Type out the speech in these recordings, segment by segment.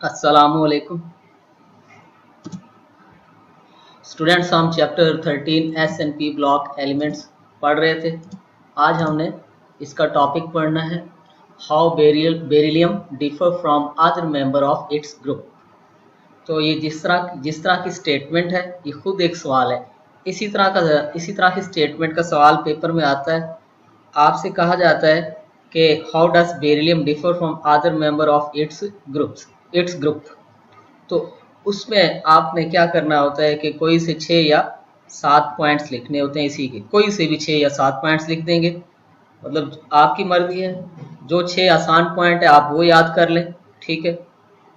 अस्सलामुअलैकुम स्टूडेंट्स। हम chapter 13 एस&पी block elements पढ़ रहे थे। आज हमने इसका टॉपिक पढ़ना है how beryllium differ from other member of its group. तो ये जिस तरह की स्टेटमेंट है, ये खुद एक सवाल है। इसी तरह की स्टेटमेंट का सवाल पेपर में आता है। आपसे कहा जाता है कि how does beryllium differ from other member of its group. तो उसमें आपने क्या करना होता है कि कोई से 6 या 7 पॉइंट्स लिखने होते हैं। इसी के कोई से भी 6 या 7 पॉइंट्स लिख देंगे, मतलब आपकी मर्जी है। जो 6 आसान पॉइंट है आप वो याद कर लें, ठीक है।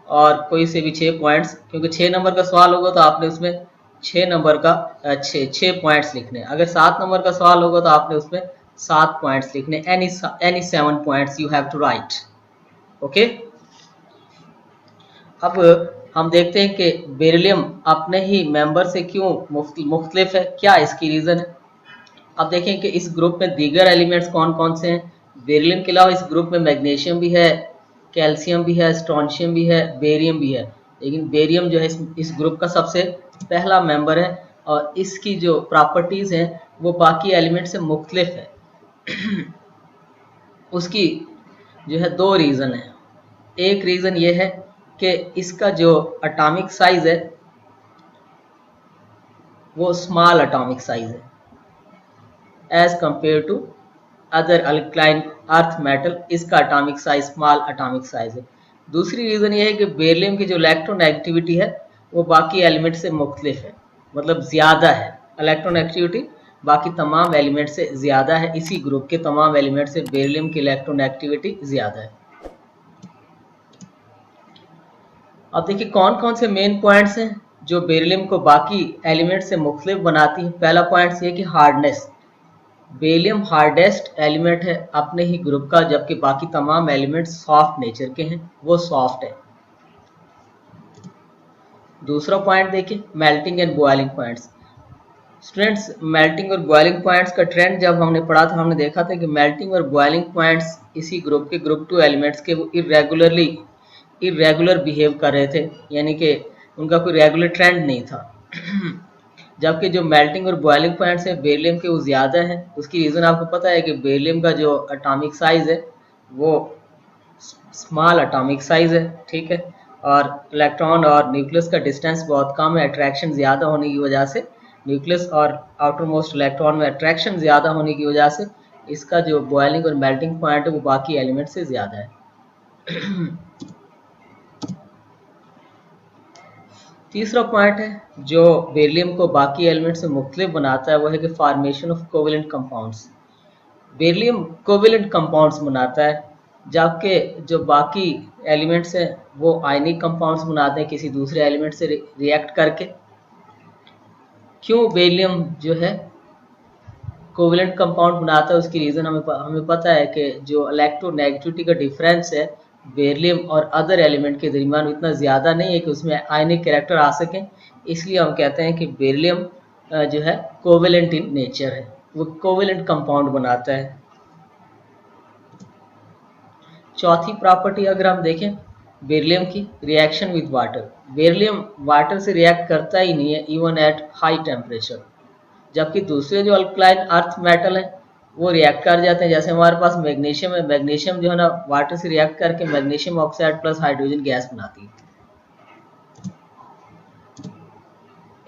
और कोई से भी 6 पॉइंट्स, क्योंकि 6 नंबर का सवाल होगा तो आपने उसमें 6 नंबर का 6 पॉइंट्स लिखने। अगर 7 नंबर का सवाल होगा तो आपने उसमें 7 पॉइंट्स लिखने। Any 7 points you have to write, okay. अब हम देखते हैं कि बेरिलियम अपने ही मेंबर से क्यों मुख्तलिफ है, क्या इसकी रीज़न है। अब देखें कि इस ग्रुप में दीगर एलिमेंट्स कौन कौन से हैं। बेरिलियम के अलावा इस ग्रुप में मैग्नीशियम भी है, कैल्शियम भी है, स्ट्रोंशियम भी है, बेरियम भी है। लेकिन बेरियम जो है इस ग्रुप का सबसे पहला मेंबर है और इसकी जो प्रॉपर्टीज़ हैं वो बाकी एलिमेंट से मुख्तलिफ है। उसकी जो है 2 रीज़न है। एक रीज़न ये है कि इसका जो एटॉमिक साइज है वो स्मॉल एटॉमिक साइज है as compare to other alkaline earth metal. इसका atomic size small atomic size है। दूसरी रीज़न ये है कि बेरिलियम की जो इलेक्ट्रोनेगेटिविटी है वो बाकी एलिमेंट से मुख्तलिफ है, मतलब ज़्यादा है। इलेक्ट्रोनेगेटिविटी बाकी तमाम एलिमेंट से ज़्यादा है। इसी ग्रुप के तमाम एलिमेंट से बेरिलियम की इलेक्ट्रोनेगेटिविटी ज़्यादा है। अब देखिए कौन कौन से मेन पॉइंट्स हैं जो बेरिलियम को बाकी एलिमेंट से मुख्तलिफ बनाती है। पहला पॉइंट ये कि हार्डनेस। बेरिलियम हार्डेस्ट एलिमेंट है अपने ही ग्रुप का, जबकि बाकी तमाम एलिमेंट सॉफ्ट नेचर के हैं, वो सॉफ्ट है। दूसरा पॉइंट देखिए melting and boiling points. Students, melting और बॉइलिंग पॉइंट्स का ट्रेंड जब हमने पढ़ा था, हमने देखा था कि मेल्टिंग और बॉइलिंग पॉइंट्स इसी ग्रुप के ग्रुप 2 एलिमेंट्स के वो इरेगुलर बिहेव कर रहे थे, यानी कि उनका कोई रेगुलर ट्रेंड नहीं था। जबकि जो मेल्टिंग और बॉइलिंग पॉइंट्स हैं बेरिलियम के वो ज़्यादा हैं। उसकी रीज़न आपको पता है कि बेरिलियम का जो एटॉमिक साइज़ है वो स्मॉल एटॉमिक साइज़ है, ठीक है। और इलेक्ट्रॉन और न्यूक्लियस का डिस्टेंस बहुत कम है। अट्रैक्शन ज़्यादा होने की वजह से, न्यूक्लियस और आउटर मोस्ट इलेक्ट्रॉन में अट्रैक्शन ज़्यादा होने की वजह से इसका जो बॉइलिंग और मेल्टिंग पॉइंट है वो बाकी एलिमेंट से ज़्यादा है। तीसरा पॉइंट है जो बेरिलियम को बाकी एलिमेंट से मुख्तलिफ बनाता है वो है कि formation of covalent compounds. Beryllium covalent compounds बनाता है, जबकि जो बाकी एलिमेंट्स हैं वो आयनिक कंपाउंड्स बनाते हैं किसी दूसरे एलिमेंट से रिएक्ट करके। क्यों बेरिलियम जो है कोवेलेंट कंपाउंड बनाता है, उसकी रीज़न हमें पता है कि जो इलेक्ट्रोनेगेटिविटी का डिफरेंस है बेरिलियम और अदर एलिमेंट के दरमियान इतना ज़्यादा नहीं है कि उसमें आयनिक कैरेक्टर आ सकें। इसलिए हम कहते हैं कि बेरिलियम जो है कोवेलेंट इन नेचर है, वो कोवेलेंट कंपाउंड बनाता है। चौथी प्रॉपर्टी अगर हम देखें बेरिलियम की, reaction with water. Beryllium water से रिएक्ट करता ही नहीं है इवन एट हाई टेम्परेचर, जबकि दूसरे जो अल्कलाइन अर्थ मेटल हैं वो रिएक्ट कर जाते हैं। जैसे हमारे पास मैग्नीशियम है, मैग्नीशियम जो है ना वाटर से रिएक्ट करके magnesium oxide plus hydrogen gas बनाती है।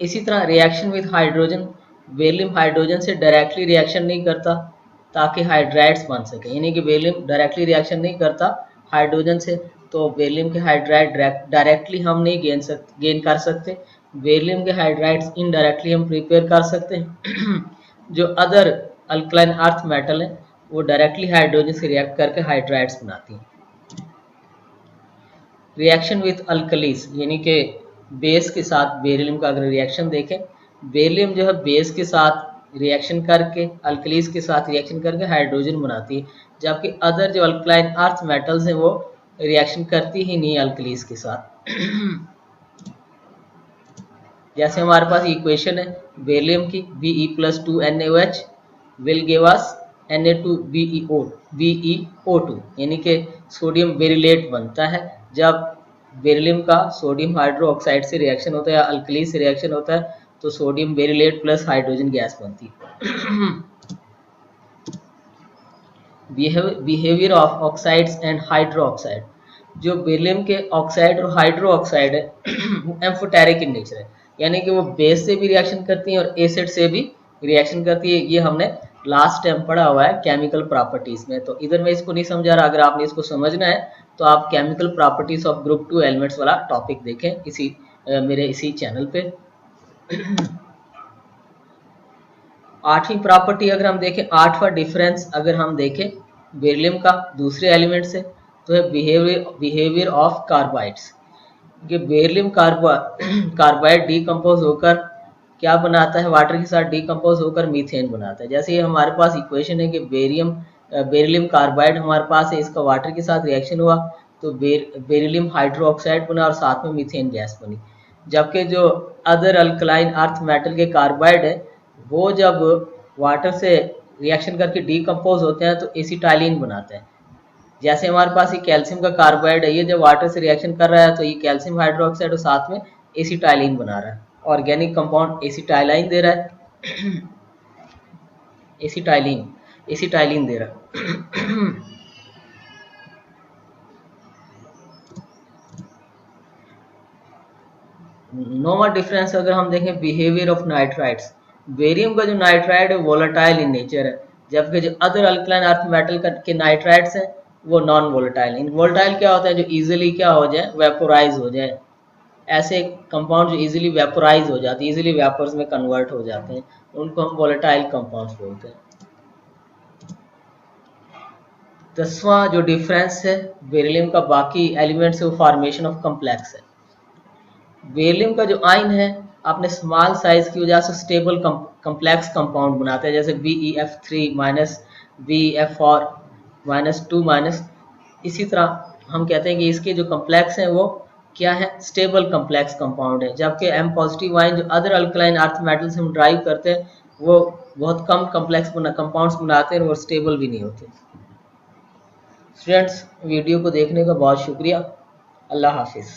इसी तरह reaction with hydrogen, beryllium hydrogen से डायरेक्टली रिएक्शन नहीं करता ताकि हाइड्राइड्स बन सके, यानी कि बेरिलियम डायरेक्टली रिएक्शन नहीं करता हाइड्रोजन से, तो बेरिलियम के हाइड्राइड डायरेक्टली हम नहीं गेन कर सकते। बेरिलियम के हाइड्राइड्स इनडायरेक्टली हम प्रिपेयर कर सकते हैं। जो अदर अल्कलाइन अर्थ मेटल है वो डायरेक्टली हाइड्रोजन से रिएक्ट करके हाइड्राइड्स बनाती हैं। रिएक्शन विद अल्कलीज, यानी कि बेस के साथ बेरिलियम का अगर रिएक्शन देखें, बेरिलियम जो है बेस के साथ रिएक्शन करके, अल्कलीज के साथ रिएक्शन करके हाइड्रोजन बनाती है, जबकि अदर जो अल्कलाइन अर्थ मेटल्स हैं वो रिएक्शन करती ही नहीं अल्कलीज के साथ। जैसे हमारे पास इक्वेशन है बेरिलियम की Be+2NaOH will give us Na2BeO2, यानी कि सोडियम बेरिलेट बनता है जब बेरिलियम का सोडियम हाइड्रोक्साइड से रिएक्शन होता है या अल्कली से रिएक्शन होता है तो sodium beryllate plus hydrogen gas बनती है। Behaviour of oxides and hydro oxide, जो बेरिलियम के ऑक्साइड और हाइड्रो ऑक्साइड है वो एम्फोटेरिक इन नेचर है, यानी कि वो बेस से भी रिएक्शन करती हैं और एसिड से भी रिएक्शन करती है। ये हमने लास्ट टाइम पढ़ा हुआ है केमिकल प्रॉपर्टीज में, तो इधर मैं इसको नहीं समझा रहा। अगर आपने इसको समझना है तो आप chemical properties of group 2 elements वाला टॉपिक देखें मेरे इसी चैनल पे। 8वीं प्रॉपर्टी अगर हम देखें, 8वां डिफरेंस अगर हम देखें बेरिलियम का दूसरे एलिमेंट से तो है बिहेवियर ऑफ कार्बाइड्स। ये बेरिलियम कार्बाइड डीकम्पोज होकर क्या बनाता है, वाटर के साथ डीकम्पोज होकर मीथेन बनाता है। जैसे ये हमारे पास इक्वेशन है कि बेरिलियम कार्बाइड हमारे पास है, इसका वाटर के साथ रिएक्शन हुआ तो बेरिलियम हाइड्रोक्साइड बना और साथ में मीथेन गैस बनी। जबकि जो अदर अल्कलाइन अर्थ मेटल के कार्बाइड है वो जब वाटर से रिएक्शन करके डीकम्पोज होते हैं तो एसिटाइलिन बनाते हैं। जैसे हमारे पास ये कैल्शियम का कार्बाइड है, ये जब वाटर से रिएक्शन कर रहा है तो ये कैल्शियम हाइड्रोक्साइड और साथ में एसिटाइलिन बना रहा है, ऑर्गेनिक कंपाउंड एसिटाइलिन दे रहा है। एसिटाइलिन दे रहा है। नोवा डिफरेंस अगर हम देखें बिहेवियर ऑफ नाइट्राइड्स, बेरियम का जो नाइट्राइड है वोलेटाइल इन नेचर है, जबकि जो अदर अल्कलाइन अर्थ मेटल के नाइट्राइड्स हैं वो नॉन वोलेटाइल। इन वोलेटाइल क्या होता है, जो इजीली क्या हो जाए, वेपोराइज हो जाए। ऐसे कंपाउंड जो इजीली वेपोराइज हो जाते हैं, इजीली वेपर्स में कन्वर्ट हो जाते हैं, उनको हम वोलेटाइल कंपाउंड्स बोलते हैं। 10वां जो डिफरेंस है बेरिलियम का बाकी एलिमेंट से वो फॉर्मेशन ऑफ कम्प्लेक्स है। बेरिलियम का जो आयन है अपने स्मॉल साइज की वजह से स्टेबल कम्प्लेक्स कंपाउंड बनाते हैं, जैसे BeF3 minus BeF4 minus 2 minus. इसी तरह हम कहते हैं कि इसके जो कम्प्लेक्स हैं वो क्या है, स्टेबल कम्प्लेक्स कंपाउंड है। जबकि M पॉजिटिव आयन जो अदर अल्कलाइन अर्थ मेटल से हम ड्राइव करते हैं वो बहुत कम कम्प्लेक्स कंपाउंड्स बनाते हैं और स्टेबल भी नहीं होते। स्टूडेंट्स वीडियो को देखने का बहुत शुक्रिया। अल्लाह हाफिज़।